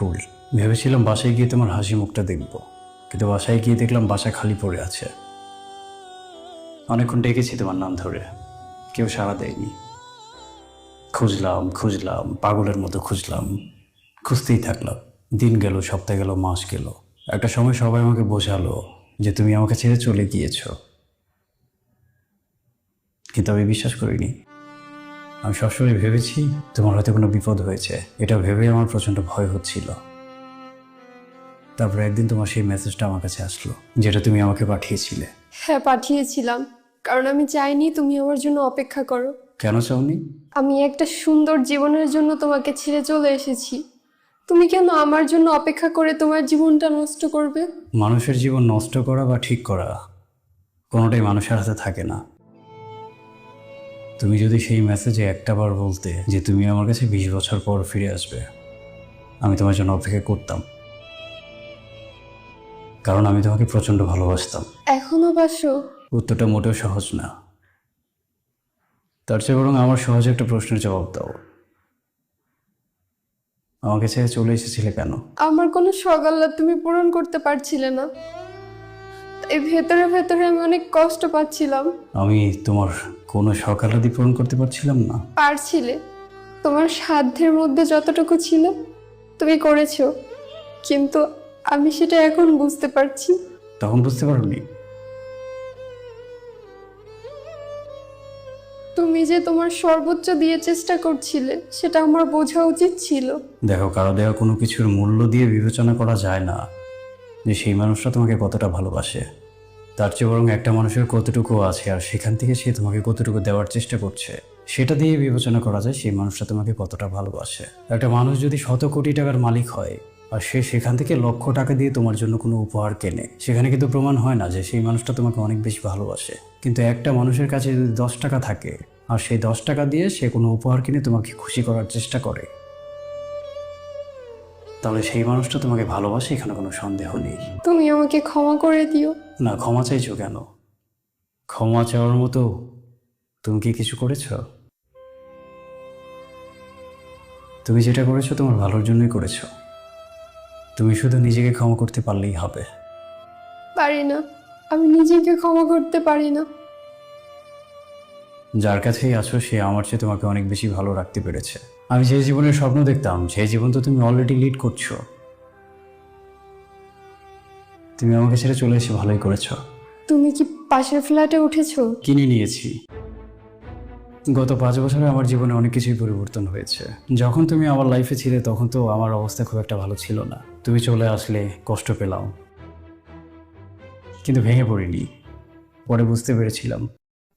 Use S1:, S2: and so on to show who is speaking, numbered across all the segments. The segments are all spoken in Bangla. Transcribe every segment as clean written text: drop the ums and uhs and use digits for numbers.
S1: ভুল। ভেবেছিলাম বাসায় গিয়ে তোমার হাসি মুখটা দেখব, কিন্তু বাসায় গিয়ে দেখলাম বাসা খালি পড়ে আছে। অনেকক্ষণ ডেকেছি তোমার নাম ধরে, কেউ সাড়া দেয়নি। খুঁজলাম খুঁজলাম, পাগলের মতো খুঁজলাম, খুঁজতেই থাকলাম। দিন গেল, সপ্তাহ গেল, মাস গেল। একটা সময় সবাই আমাকে বোঝালো যে তুমি আমাকে ছেড়ে চলে গিয়েছো, কিন্তু আমি বিশ্বাস করিনি। আমি সবসময় ভেবেছি তোমার হয়তো কোনো বিপদ হয়েছে, এটা ভেবে আমার প্রচণ্ড ভয় হচ্ছিল। তারপর একদিন তোমার সেই মেসেজটা আমার কাছে আসলো, যেটা তুমি আমাকে পাঠিয়েছিলে।
S2: হ্যাঁ, পাঠিয়েছিলাম, কারণ আমি চাইনি তুমি আমার জন্য অপেক্ষা করো।
S1: কেন চাওনি?
S2: আমি একটা সুন্দর জীবনের জন্য তোমাকে ছেড়ে চলে এসেছি। তুমি কেন আমার জন্য অপেক্ষা করে তোমার জীবনটা নষ্ট করবে?
S1: মানুষের জীবন নষ্ট করা বা ঠিক করা কোনোটাই মানুষের হাতে থাকে না। তুমি যদি সেই মেসেজে একটাবার বলতে যে তুমি আমার কাছে 20 বছর পর ফিরে আসবে, আমি তোমার জন্য অপেক্ষা করতাম, কারণ আমি তোমাকে প্রচণ্ড ভালোবাসতাম।
S2: এখনো বাসো?
S1: উত্তরটা মোটেও সহজ না। তার চেয়ে বরং আমার সহজ একটা প্রশ্নের জবাব দাও, আমাকে ছেড়ে চলে এসেছিলে কেন?
S2: আমার কোনো সকাল্লা তুমি পূরণ করতে পারছিলে না, তাই ভেতরে ভেতরে আমি অনেক কষ্ট পাচ্ছিলাম।
S1: আমি তোমার কোনো সকালাদি পূরণ করতে পারছিলাম না?
S2: পারছিলে, তোমার সাধ্যের মধ্যে যতটুকু ছিল তুমি করেছো, কিন্তু আমি সেটা এখন বুঝতে পারছি।
S1: তখন বুঝতে পারোনি?
S2: তুমি যে তোমার সর্বোচ্চ দিয়ে চেষ্টা করছিলে সেটা আমার বোঝা উচিত ছিল।
S1: দেখো, কারো দেওয়া কোনো কিছুর মূল্য দিয়ে বিবেচনা করা যায় না যে সেই মানুষটা তোমাকে কতটা ভালোবাসে। তার চেয়ে বরং একটা মানুষের কতটুকু আছে আর সেখান থেকে সে তোমাকে কতটুকু দেওয়ার চেষ্টা করছে, সেটা দিয়ে বিবেচনা করা যায় সেই মানুষটা তোমাকে কতটা ভালোবাসে। একটা মানুষ যদি 100 কোটি টাকার মালিক হয় আর সে সেখান থেকে লক্ষ টাকা দিয়ে তোমার জন্য কোনো উপহার কেনে, সেখানে কিন্তু প্রমাণ হয় না যে সেই মানুষটা তোমাকে অনেক বেশি ভালোবাসে। কিন্তু একটা মানুষের কাছে যদি 10 টাকা থাকে আর সেই 10 টাকা দিয়ে সে কোনো উপহার কিনে তোমাকে খুশি করার চেষ্টা করে, তাহলে সেই মানুষটা তোমাকে ভালোবাসে, এখানে কোনো সন্দেহ নেই।
S2: তুমি আমাকে ক্ষমা করে দিও।
S1: না, ক্ষমা চাইছো কেন? ক্ষমা চাওয়ার মতো তুমি কি কিছু করেছো? তুমি যেটা করেছো তোমার ভালোর জন্যই করেছো। তুমি শুধু নিজেকে ক্ষমা করতে পারলেই হবে।
S2: পারি না, আমি নিজেকে ক্ষমা করতে পারি না।
S1: যার কাছেই আছো সে আমার চেয়ে তোমাকে অনেক বেশি ভালো রাখতে পেরেছে। আমি যে জীবনের স্বপ্ন দেখতাম সেই জীবন তো তুমি অলরেডি লিড করছো। তুমি আমাকে ছেড়ে চলে এসে ভালোই করেছো।
S2: তুমি কি পাশের ফ্ল্যাটে উঠেছো?
S1: কিনে নিয়েছি। গত 5 বছরে আমার জীবনে অনেক কিছুই পরিবর্তন হয়েছে। যখন তুমি আমার লাইফে ছিলে তখন তো আমার অবস্থা খুব একটা ভালো ছিল না। তুমি চলে আসলে কষ্ট পেলাম, কিন্তু ভেঙে পড়িনি। পরে বুঝতে পেরেছিলাম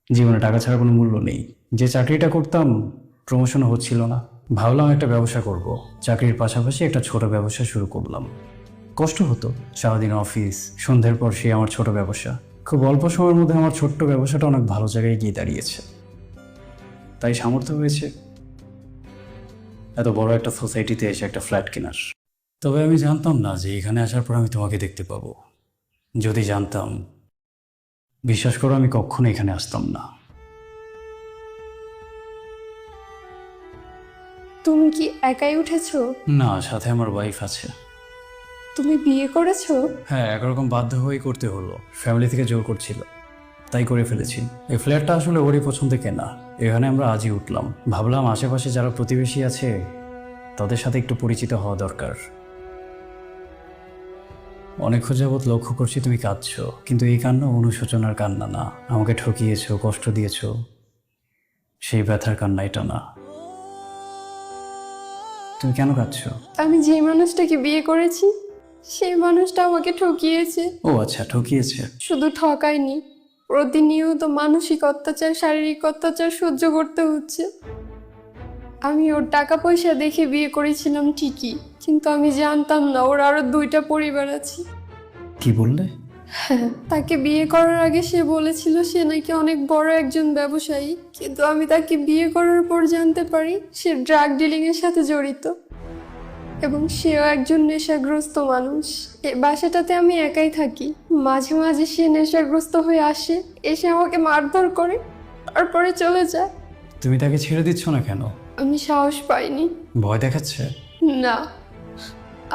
S1: জীবনে টাকা ছাড়া কোনো মূল্য নেই। যে চাকরিটা করতাম প্রমোশন হচ্ছিল না, ভাবলাম একটা ব্যবসা করব। চাকরির পাশাপাশি একটা ছোট ব্যবসা শুরু করলাম। কষ্ট হতো, সারাদিন অফিস, সন্ধ্যের পর সে আমার ছোট ব্যবসা। খুব অল্প সময়ের মধ্যে আমার ছোট্ট ব্যবসাটা অনেক ভালো জায়গায় গিয়ে দাঁড়িয়েছে। তাই সামর্থ্য হয়েছে এত বড় একটা সোসাইটিতে এসে একটা ফ্ল্যাট কেনার। তবে আমি জানতাম না যে এখানে আসার পর আমি তোমাকে দেখতে পাবো। যদি জানতাম, বিশ্বাস করো আমি কখনো এখানে আসতাম না।
S2: তুমি কি একাই উঠেছো?
S1: না, সাথে আমার ওয়াইফ আছে।
S2: তুমি বিয়ে করেছো?
S1: হ্যাঁ, একরকম বাধ্য হয়েই করতে হলো, ফ্যামিলি থেকে জোর করছিল, তাই করে ফেলেছি। এই ফ্ল্যাটটা আসলে ওরই পছন্দে কেনা। এখানে আমরা আজই উঠলাম। ভাবলাম আশেপাশে যারা প্রতিবেশী আছে তাদের সাথে একটু পরিচিত হওয়া দরকার। অনেকক্ষণ যাবৎ লক্ষ্য করছি তুমি কাঁদছো, কিন্তু এই কান্না অনুশোচনার কান্না না। আমাকে ঠকিয়েছো, কষ্ট দিয়েছো, সেই ব্যথার কান্না এটা না। তুমি কেন কাঁদছো?
S2: আমি যে মানুষটাকে বিয়ে করেছি সেই মানুষটা আমাকে ঠকিয়েছে।
S1: ও আচ্ছা, ঠকিয়েছে।
S2: শুধু ঠকায়নি, প্রতিনিয়ত মানসিক অত্যাচার, শারীরিক অত্যাচার সহ্য করতে হচ্ছে। আমি ওর টাকা পয়সা দেখে বিয়ে করেছিলাম ঠিকই, কিন্তু আমি জানতাম না ওর আরো 2টা পরিবার আছে।
S1: কি বললে?
S2: হ্যাঁ, তাকে বিয়ে করার আগে সে বলেছিল সে নাকি অনেক বড় একজন ব্যবসায়ী, কিন্তু আমি তাকে বিয়ে করার পর জানতে পারি সে ড্রাগ ডিলিং এর সাথে জড়িত এবং সেও একজন নেশাগ্রস্ত মানুষ। এই বাসাটাতে আমি একাই থাকি। মাঝে মাঝে সে নেশাগ্রস্ত হয়ে আসে, এসে আমাকে মারধর করে, তারপরে চলে যায়।
S1: তুমি তাকে ছেড়ে দিচ্ছ না কেন?
S2: আমি সাহস পাইনি।
S1: ভয় দেখাচ্ছে?
S2: না,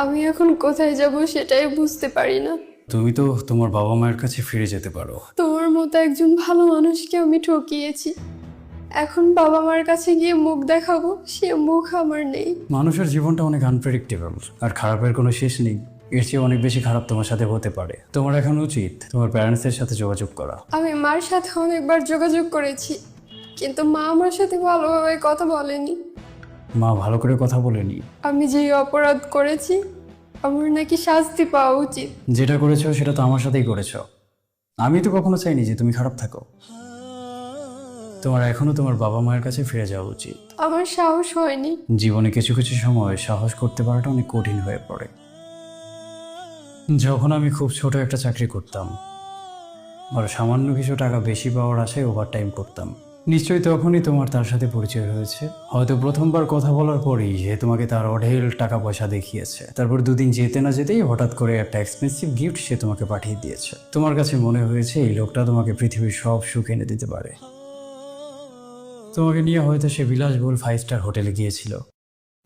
S2: আমি এখন কোথায় যাব সেটাই বুঝতে পারি না।
S1: তুমি তো তোমার বাবা মায়ের কাছে ফিরে যেতে পারো।
S2: তোমার মতো একজন ভালো মানুষকে আমি ঠকিয়েছি। এখন বাবা মার কাছে গিয়ে মুখ দেখাবো, সে মুখ আমার নেই।
S1: মানুষের জীবনটা অনেক আনপ্রেডিক্টেবল, আর খারাপের কোনো শেষ নেই। এর চেয়ে অনেক বেশি খারাপ তোমার সাথে হতে পারে। তোমার এখন উচিত তোমার প্যারেন্টসের সাথে যোগাযোগ করা।
S2: আমি মার সাথে অনেকবার যোগাযোগ করেছি, কিন্তু মা আমার সাথে ভালোভাবে কথা বলেনি।
S1: মা ভালো করে কথা বলেনি?
S2: আমি যে অপরাধ করেছি আমার নাকি শাস্তি পাওয়া উচিত।
S1: যেটা করেছো সেটা তো আমার সাথেই করেছো। আমি তো কখনো চাইনি যে তুমি খারাপ থাকো। তোমার এখনো তোমার বাবা মায়ের কাছে ফিরে যাওয়া উচিত।
S2: আমার সাহস হয়নি।
S1: জীবনে কিছু কিছু সময় সাহস করতে পারাটা অনেক কঠিন হয়ে পড়ে। যখন আমি খুব ছোট একটা চাকরি করতাম, আর সামান্য কিছু টাকা বেশি পাওয়ার আশায় ওভারটাইম করতাম। নিশ্চয়ই তখনই তোমার তার সাথে পরিচয় হয়েছে। হয়তো প্রথমবার কথা বলার পরেই সে তোমাকে তার অঢেল টাকা পয়সা দেখিয়েছে। তারপর দুদিন যেতে না যেতেই হঠাৎ করে একটা এক্সপেন্সিভ গিফট সে তোমাকে পাঠিয়ে দিয়েছে। তোমার কাছে মনে হয়েছে এই লোকটা তোমাকে পৃথিবীর সব সুখ এনে দিতে পারে। তোমাকে নিয়ে হয়তো সে বিলাসবহুল 5 স্টার হোটেলে গিয়েছিল।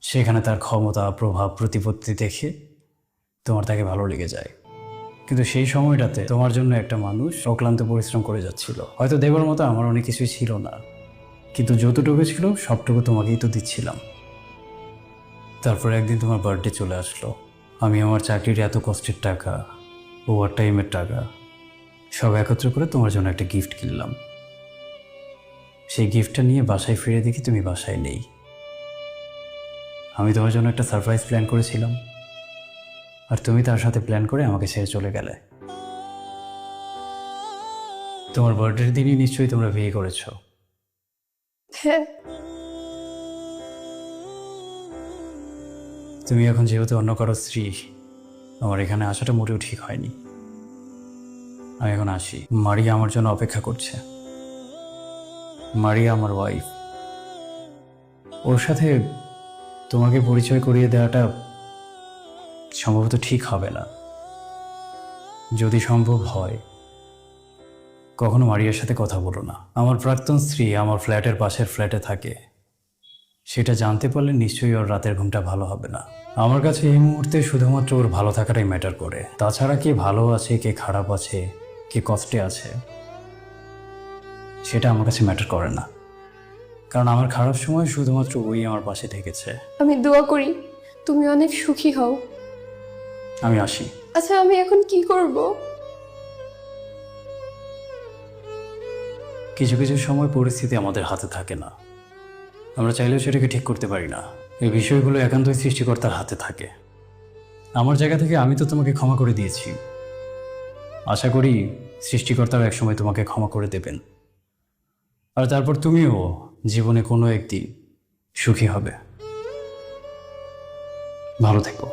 S1: সেখানে তার ক্ষমতা, প্রভাব, প্রতিপত্তি দেখে তোমার তাকে ভালো লেগে যায়। কিন্তু সেই সময়টাতে তোমার জন্য একটা মানুষ অক্লান্ত পরিশ্রম করে যাচ্ছিল। হয়তো দেবার মতো আমার অনেক কিছুই ছিল না, কিন্তু যতটুকু ছিল সবটুকু তোমাকেই তো দিচ্ছিলাম। তারপর একদিন তোমার বার্থডে চলে আসলো। আমি আমার চাকরির এত কষ্টের টাকা, ওভার টাইমের টাকা সব একত্র করে তোমার জন্য একটা গিফট কিনলাম। সেই গিফটটা নিয়ে বাসায় ফিরে দেখি তুমি বাসায় নেই। আমি তোমার জন্য একটা সারপ্রাইজ প্ল্যান করেছিলাম, আর তুমি তার সাথে প্ল্যান করে আমাকে ছেড়ে চলে গেলে। তোমার বার্থডের দিনই নিশ্চয়ই তোমরা বিয়ে করেছো।
S2: হ্যাঁ,
S1: তুমি এখন যেহেতু অন্য কারো স্ত্রী, আমার এখানে আসাটা মোটেও ঠিক হয়নি। আমি এখন আসি। মারিয়া আমার জন্য অপেক্ষা করছে। মারিয়া আমার ওয়াইফ। ওর সাথে তোমাকে পরিচয় করিয়ে দেওয়াটা সম্ভবত ঠিক হবে না। যদি সম্ভব হয় কখনো মারিয়ার সাথে কথা বলো না। আমার প্রাক্তন স্ত্রী আমার ফ্ল্যাটের পাশের ফ্ল্যাটে থাকে, সেটা জানতে পারলে নিশ্চয়ই ওর রাতের ঘুমটা ভালো হবে না। আমার কাছে এই মুহূর্তে শুধুমাত্র ওর ভালো থাকাটাই ম্যাটার করে। তাছাড়া কে ভালো আছে, কে খারাপ আছে, কে কষ্টে আছে, সেটা আমার কাছে ম্যাটার করে না। কারণ আমার খারাপ সময় শুধুমাত্র ওই আমার পাশে থেকেছে।
S2: আমি দোয়া করি তুমি অনেক সুখী হও।
S1: আমি আসি।
S2: আচ্ছা, আমি এখন কি করব?
S1: কিছু কিছু সময় পরিস্থিতি আমাদের হাতে থাকে না, আমরা চাইলেও সেটাকে ঠিক করতে পারি না। এই বিষয়গুলো একান্তই সৃষ্টিকর্তার হাতে থাকে। আমার জায়গা থেকে আমি তো তোমাকে ক্ষমা করে দিয়েছি। আশা করি সৃষ্টিকর্তাও একসময় তোমাকে ক্ষমা করে দেবেন, আর তারপর তুমিও জীবনে কোনো একদিন সুখী হবে। ভালো থেকো।